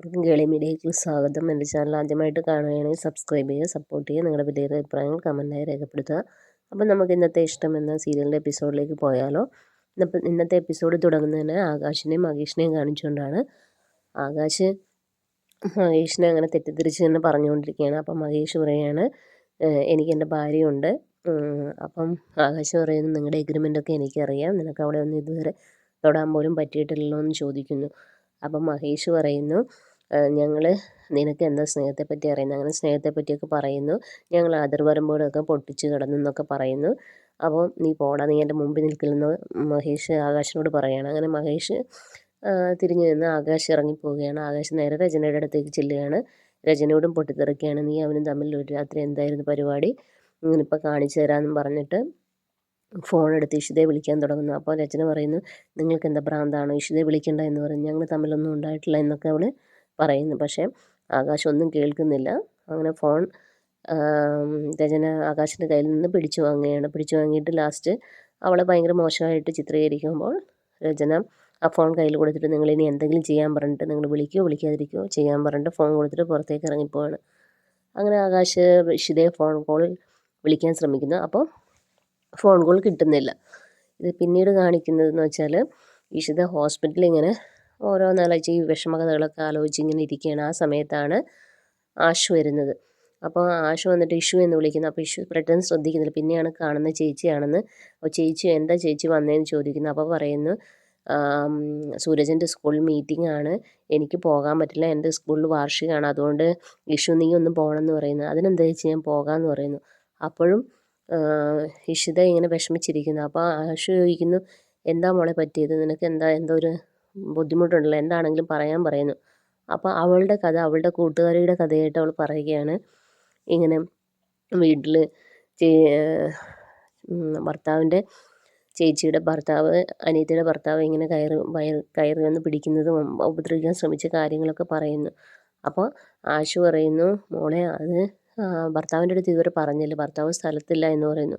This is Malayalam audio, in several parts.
എല്ലാവർക്കും കേളി മീഡിയയ്ക്ക് സ്വാഗതം. എൻ്റെ ചാനൽ ആദ്യമായിട്ട് കാണുകയാണെങ്കിൽ സബ്സ്ക്രൈബ് ചെയ്യുക, സപ്പോർട്ട് ചെയ്യുക, നിങ്ങളുടെ വിലയേറിയ അഭിപ്രായങ്ങൾ കമൻറ്റായി രേഖപ്പെടുത്തുക. അപ്പം നമുക്ക് ഇന്നത്തെ ഇഷ്ടം എന്ന സീരിയലിൻ്റെ എപ്പിസോഡിലേക്ക് പോയാലോ. ഇന്നത്തെ എപ്പിസോഡ് തുടങ്ങുന്നതിന് ആകാശിനെയും മഹേഷിനെയും കാണിച്ചുകൊണ്ടാണ്. ആകാശ് മഹേഷിനെ അങ്ങനെ തെറ്റിദ്ധരിച്ച് തന്നെ പറഞ്ഞുകൊണ്ടിരിക്കുകയാണ്. അപ്പം മഹേഷ് പറയുകയാണ്, എനിക്ക് എൻ്റെ ഭാര്യയുണ്ട്. അപ്പം ആകാശ് പറയുന്നു, നിങ്ങളുടെ എഗ്രിമെൻ്റൊക്കെ എനിക്കറിയാം, നിനക്ക് അവിടെ ഒന്നും ഇതുവരെ തൊടാൻ പോലും പറ്റിയിട്ടില്ലല്ലോ എന്ന് ചോദിക്കുന്നു. അപ്പം മഹേഷ് പറയുന്നു, നിനക്ക് എന്താ സ്നേഹത്തെപ്പറ്റി അറിയുന്നത്, അങ്ങനെ സ്നേഹത്തെപ്പറ്റിയൊക്കെ പറയുന്നു. ഞങ്ങൾ അതിർവരമ്പുകളൊക്കെ പൊട്ടിച്ച് കിടന്നു എന്നൊക്കെ പറയുന്നു. അപ്പോൾ നീ പോടാ, നീ എൻ്റെ മുമ്പിൽ നിൽക്കില്ലെന്ന് മഹേഷ് ആകാശിനോട് പറയുകയാണ്. അങ്ങനെ മഹേഷ് തിരിഞ്ഞു നിന്ന് ആകാശ് ഇറങ്ങിപ്പോവുകയാണ്. ആകാശ് നേരെ രചനയുടെ അടുത്തേക്ക് ചെല്ലുകയാണ്. രചനയോടും പൊട്ടിത്തെറിക്കുകയാണ്, നീ അവനും തമ്മിൽ ഒരു രാത്രി എന്തായിരുന്നു പരിപാടി, ഇങ്ങനിപ്പോൾ കാണിച്ചു തരാമെന്നും പറഞ്ഞിട്ട് ഫോൺ എടുത്ത് ഇഷിതയെ വിളിക്കാൻ തുടങ്ങുന്നു. അപ്പോൾ രചന പറയുന്നു, നിങ്ങൾക്ക് എന്താ ഭ്രാന്താണോ, ഇഷിതയെ വിളിക്കണ്ട എന്ന് പറയുന്നു, ഞങ്ങൾ തമ്മിലൊന്നും ഉണ്ടായിട്ടില്ല എന്നൊക്കെ അവൾ പറയുന്നു. പക്ഷേ ആകാശ് ഒന്നും കേൾക്കുന്നില്ല. അങ്ങനെ ഫോൺ രചന ആകാശിൻ്റെ കയ്യിൽ നിന്ന് പിടിച്ചു വാങ്ങുകയാണ്. പിടിച്ചു വാങ്ങിയിട്ട് ലാസ്റ്റ് അവളെ ഭയങ്കര മോശമായിട്ട് ചിത്രീകരിക്കുമ്പോൾ രചന ആ ഫോൺ കയ്യിൽ കൊടുത്തിട്ട്, നിങ്ങൾ ഇനി എന്തെങ്കിലും ചെയ്യാൻ പറഞ്ഞിട്ട് നിങ്ങൾ വിളിക്കുകയോ വിളിക്കാതിരിക്കുകയോ ചെയ്യാൻ പറഞ്ഞിട്ട് ഫോൺ കൊടുത്തിട്ട് പുറത്തേക്ക് ഇറങ്ങിപ്പോവാണ്. അങ്ങനെ ആകാശ് ഇഷിതയെ ഫോൺ കോൾ വിളിക്കാൻ ശ്രമിക്കുന്നു. അപ്പോൾ ഫോൺ കോൾ കിട്ടുന്നില്ല. ഇത് പിന്നീട് കാണിക്കുന്നതെന്ന് വെച്ചാൽ ഇഷിത ഹോസ്പിറ്റലിൽ ഇങ്ങനെ ഓരോന്നാലോചിച്ച് ഈ വിഷമകഥകളൊക്കെ ആലോചിച്ച് ഇങ്ങനെ ഇരിക്കുകയാണ്. ആ സമയത്താണ് ആഷു വരുന്നത്. അപ്പോൾ ആഷു വന്നിട്ട് ഇഷു എന്ന് വിളിക്കുന്നു. അപ്പോൾ ഇഷു പെട്ടെന്ന് ശ്രദ്ധിക്കുന്നില്ല. പിന്നെയാണ് കാണുന്ന ചേച്ചിയാണെന്ന്. അപ്പോൾ ചേച്ചി എന്താ ചേച്ചി വന്നതെന്ന് ചോദിക്കുന്നു. അപ്പോൾ പറയുന്നു, സൂരജിൻ്റെ സ്കൂളിൽ മീറ്റിംഗ് ആണ്, എനിക്ക് പോകാൻ പറ്റില്ല, എൻ്റെ സ്കൂളിൽ വാർഷികമാണ്, അതുകൊണ്ട് ഇഷു നീ ഒന്ന് പോകണമെന്ന് പറയുന്നു. അതിനെന്താ ചേച്ചി ഞാൻ പോകാമെന്ന് പറയുന്നു. അപ്പോഴും ഇഷിത ഇങ്ങനെ വിഷമിച്ചിരിക്കുന്നു. അപ്പോൾ ആഷു ചോദിക്കുന്നു, എന്താ മോളെ പറ്റിയത്, നിനക്ക് എന്തോ ഒരു ബുദ്ധിമുട്ടുണ്ടല്ലോ, എന്താണെങ്കിലും പറയാൻ പറയുന്നു. അപ്പോൾ അവളുടെ കഥ, അവളുടെ കൂട്ടുകാരിയുടെ കഥയായിട്ട് അവൾ പറയുകയാണ്. ഇങ്ങനെ വീട്ടിൽ ഭർത്താവിൻ്റെ ചേച്ചിയുടെ ഭർത്താവ്, അനിയത്തിയുടെ ഭർത്താവ് ഇങ്ങനെ കയറി വന്ന് പിടിക്കുന്നതും ഉപദ്രവിക്കാൻ ശ്രമിച്ച കാര്യങ്ങളൊക്കെ പറയുന്നു. അപ്പോൾ ആഷു പറയുന്നു, മോളെ അത് ഭർത്താവിൻ്റെ അടുത്ത് ഇതുവരെ പറഞ്ഞില്ല, ഭർത്താവ് സ്ഥലത്തില്ല എന്ന് പറയുന്നു.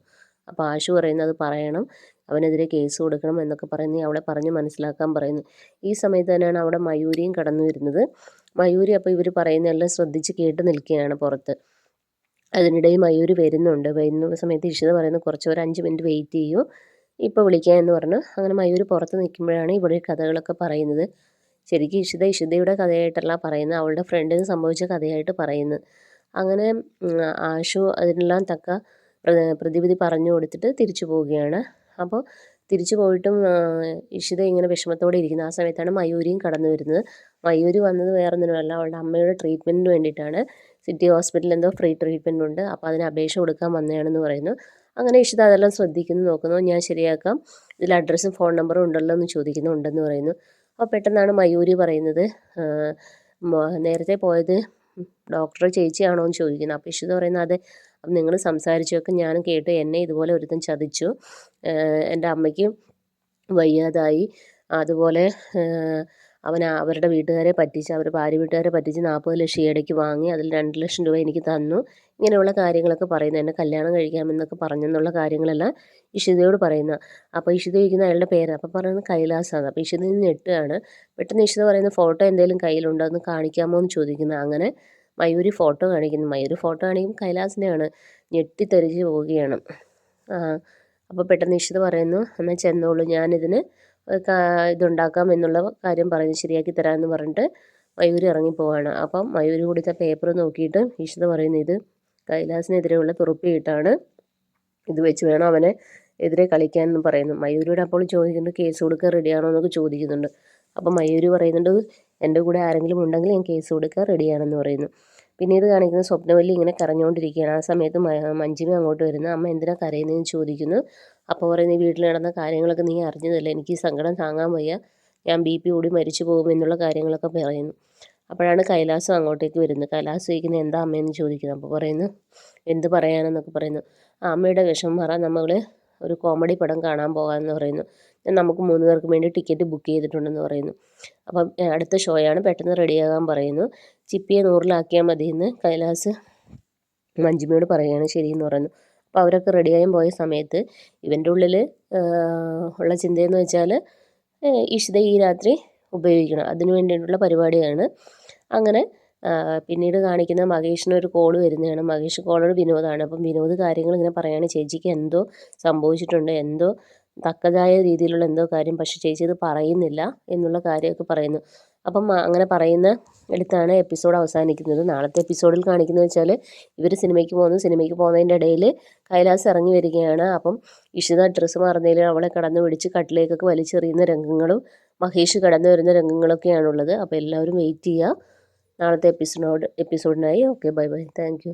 അപ്പോൾ ആഷു പറയുന്നു, അത് പറയണം, അവനെതിരെ കേസ് കൊടുക്കണം എന്നൊക്കെ പറയുന്നു. അവളെ പറഞ്ഞ് മനസ്സിലാക്കാൻ പറയുന്നു. ഈ സമയത്ത് തന്നെയാണ് അവിടെ മയൂരിയും കടന്നു വരുന്നത്. മയൂരി അപ്പോൾ ഇവർ പറയുന്നതെല്ലാം ശ്രദ്ധിച്ച് കേട്ട് നിൽക്കുകയാണ് പുറത്ത്. അതിനിടയിൽ മയൂരി വരുന്ന സമയത്ത് ഇഷിത പറയുന്നു, കുറച്ച് ഒരു 5 മിനിറ്റ് വെയിറ്റ് ചെയ്യൂ, ഇപ്പോൾ വിളിക്കാം എന്ന് പറഞ്ഞു. അങ്ങനെ മയൂരി പുറത്ത് നിൽക്കുമ്പോഴാണ് ഇവിടെ കഥകളൊക്കെ പറയുന്നത്. ശരിക്കും ഇഷിതയുടെ കഥയായിട്ടല്ല പറയുന്നത്, അവളുടെ ഫ്രണ്ടിന് സംഭവിച്ച കഥയായിട്ട് പറയുന്നത്. അങ്ങനെ ആഷു അതിനെല്ലാം തക്ക പ്രതിവിധി പറഞ്ഞു കൊടുത്തിട്ട് തിരിച്ചു പോവുകയാണ്. അപ്പോൾ തിരിച്ചു പോയിട്ടും ഇഷിത ഇങ്ങനെ വിഷമത്തോടെ ഇരിക്കുന്നു. ആ സമയത്താണ് മയൂരിയും കടന്നു വരുന്നത്. മയൂരി വന്നത് വേറൊന്നിനുമല്ല, അവളുടെ അമ്മയുടെ ട്രീറ്റ്മെൻറ്റിന് വേണ്ടിയിട്ടാണ്. സിറ്റി ഹോസ്പിറ്റലിൽ എന്തോ ഫ്രീ ട്രീറ്റ്മെൻറ്റ് ഉണ്ട്, അപ്പോൾ അതിന് അപേക്ഷ കൊടുക്കാൻ വന്നതാണെന്ന് പറയുന്നു. അങ്ങനെ ഇഷിത അതെല്ലാം ശ്രദ്ധിക്കുന്നു, നോക്കുന്നു. ഞാൻ ശരിയാക്കാം, ഇതിൽ അഡ്രസ്സും ഫോൺ നമ്പറും ഉണ്ടല്ലോ എന്ന് ചോദിക്കുന്നു. ഉണ്ടെന്ന് പറയുന്നു. അപ്പോൾ പെട്ടെന്നാണ് മയൂരി പറയുന്നത്, നേരത്തെ പോയത് ഡോക്ടറെ ചേച്ചിയാണോ എന്ന് ചോദിക്കുന്നു. അപ്പോൾ ഇഷിത പറയുന്നത്, അതെ. അപ്പം നിങ്ങൾ സംസാരിച്ചൊക്കെ ഞാനും കേട്ടു, എന്നെ ഇതുപോലെ ഒരുത്തൻ ചതിച്ചു, എൻ്റെ അമ്മയ്ക്ക് വയ്യാതായി, അതുപോലെ അവരുടെ വീട്ടുകാരെ പറ്റിച്ച്, ഭാര്യ വീട്ടുകാരെ പറ്റിച്ച് 40 ലക്ഷം ഈയിടയ്ക്ക് വാങ്ങി, അതിൽ 2 ലക്ഷം രൂപ എനിക്ക് തന്നു, ഇങ്ങനെയുള്ള കാര്യങ്ങളൊക്കെ പറയുന്നു. എന്നെ കല്യാണം കഴിക്കാമെന്നൊക്കെ പറഞ്ഞെന്നുള്ള കാര്യങ്ങളെല്ലാം ഇഷിതയോട് പറയുന്ന. അപ്പോൾ ഇഷിത ചോദിക്കുന്ന അയാളുടെ പേര്, അപ്പോൾ പറയുന്നത് കൈലാസാണ്. അപ്പോൾ ഇഷിത ഞെട്ടുകയാണ്. പെട്ടെന്ന് ഇഷിത പറയുന്ന, ഫോട്ടോ എന്തെങ്കിലും കയ്യിലുണ്ടോ എന്ന് കാണിക്കാമോ എന്ന് ചോദിക്കുന്നത്. അങ്ങനെ മയൂരി ഫോട്ടോ കാണിക്കുന്നു. മയൂരി ഫോട്ടോ കാണിക്കും കൈലാസിനെയാണ്. ഞെട്ടിത്തെറിച്ച് പോവുകയാണ്. അപ്പോൾ പെട്ടെന്ന് ഇഷിത പറയുന്നു, എന്നാൽ ചെന്നോളൂ, ഞാനിതിന് ഇതുണ്ടാക്കാം എന്നുള്ള കാര്യം പറയുന്നു, ശരിയാക്കി തരാമെന്ന് പറഞ്ഞിട്ട് മയൂരി ഇറങ്ങിപ്പോവാണ്. അപ്പം മയൂരി കൊടുത്ത പേപ്പർ നോക്കിയിട്ട് ഇഷിത പറയുന്നു, ഇത് കൈലാസിനെതിരെയുള്ള തുറുപ്പിയിട്ടാണ്, ഇത് വെച്ച് വേണം അവനെ എതിരെ കളിക്കാനെന്ന് പറയുന്നു. മയൂരിയോട് അപ്പോൾ ചോദിക്കുന്നുണ്ട്, കേസ് കൊടുക്കാൻ റെഡിയാണോ എന്നൊക്കെ ചോദിക്കുന്നുണ്ട്. അപ്പം മയൂരി പറയുന്നുണ്ട്, എൻ്റെ കൂടെ ആരെങ്കിലും ഉണ്ടെങ്കിൽ ഞാൻ കേസ് കൊടുക്കാൻ റെഡിയാണെന്ന് പറയുന്നു. പിന്നീട് കാണിക്കുന്നത് സ്വപ്നവല്ലി ഇങ്ങനെ കരഞ്ഞുകൊണ്ടിരിക്കുകയാണ്. ആ സമയത്ത് മഞ്ജിമ അങ്ങോട്ട് വരുന്നു. അമ്മ എന്തിനാ കരയുന്നതെന്ന് ചോദിക്കുന്നു. അപ്പോൾ പറയുന്നത്, ഈ വീട്ടിൽ നടന്ന കാര്യങ്ങളൊക്കെ നീ അറിഞ്ഞതല്ലേ, എനിക്ക് ഈ സങ്കടം താങ്ങാൻ വയ്യ, ഞാൻ BP കൂടി മരിച്ചു പോകുമെന്നുള്ള കാര്യങ്ങളൊക്കെ പറയുന്നു. അപ്പോഴാണ് കൈലാസം അങ്ങോട്ടേക്ക് വരുന്നത്. കൈലാസം ചോദിക്കുന്നത്, എന്താ അമ്മയെന്ന് ചോദിക്കുന്നത്. അപ്പോൾ പറയുന്നു, എന്ത് പറയാനെന്നൊക്കെ പറയുന്നു. അമ്മയുടെ വിഷമം മാറാൻ നമ്മൾ ഒരു കോമഡി പടം കാണാൻ പോകാമെന്ന് പറയുന്നു. നമുക്ക് 3 പേർക്കും വേണ്ടി ടിക്കറ്റ് ബുക്ക് ചെയ്തിട്ടുണ്ടെന്ന് പറയുന്നു. അപ്പം അടുത്ത ഷോയാണ്, പെട്ടെന്ന് റെഡിയാകാൻ പറയുന്നു. ചിപ്പിയെ 100-ലാക്കിയാൽ മതിയെന്ന് കൈലാസ് മഞ്ജിമയോട് പറയുകയാണ്. ശരിയെന്ന് പറയുന്നു. അപ്പോൾ അവരൊക്കെ റെഡിയായും പോയ സമയത്ത് ഇവൻ്റെ ഉള്ളിൽ ഉള്ള ചിന്തയെന്ന് വെച്ചാൽ ഇഷിത ഈ രാത്രി ഉപയോഗിക്കണം, അതിനു വേണ്ടിയിട്ടുള്ള പരിപാടിയാണ്. അങ്ങനെ പിന്നീട് കാണിക്കുന്ന മഹേഷിനൊരു കോൾ വരുന്നതാണ്. മഹേഷ് കോളർ വിനോദാണ്. അപ്പം വിനോദ് കാര്യങ്ങൾ ഇങ്ങനെ പറയുകയാണ്, ചേച്ചിക്ക് എന്തോ സംഭവിച്ചിട്ടുണ്ട്, എന്തോ തക്കതായ രീതിയിലുള്ള എന്തോ കാര്യം, പക്ഷേ ചേച്ചി അത് പറയുന്നില്ല എന്നുള്ള കാര്യമൊക്കെ പറയുന്നു. അപ്പം അങ്ങനെ പറയുന്ന എടുത്താണ് എപ്പിസോഡ് അവസാനിക്കുന്നത്. നാളത്തെ എപ്പിസോഡിൽ കാണിക്കുന്നത് വെച്ചാൽ ഇവർ സിനിമയ്ക്ക് പോകുന്നു. സിനിമയ്ക്ക് പോകുന്നതിൻ്റെ ഇടയിൽ കൈലാസ് ഇറങ്ങി വരികയാണ്. അപ്പം ഇഷിത ഡ്രസ്സ് മാറുന്നതിൽ അവളെ കടന്നു പിടിച്ച് കട്ടിലേക്കൊക്കെ വലിച്ചെറിയുന്ന രംഗങ്ങളും മഹേഷ് കടന്നു വരുന്ന രംഗങ്ങളൊക്കെയാണുള്ളത്. അപ്പോൾ എല്ലാവരും വെയിറ്റ് ചെയ്യുക നാളത്തെ എപ്പിസോഡിനായി. Okay, bye bye, thank U.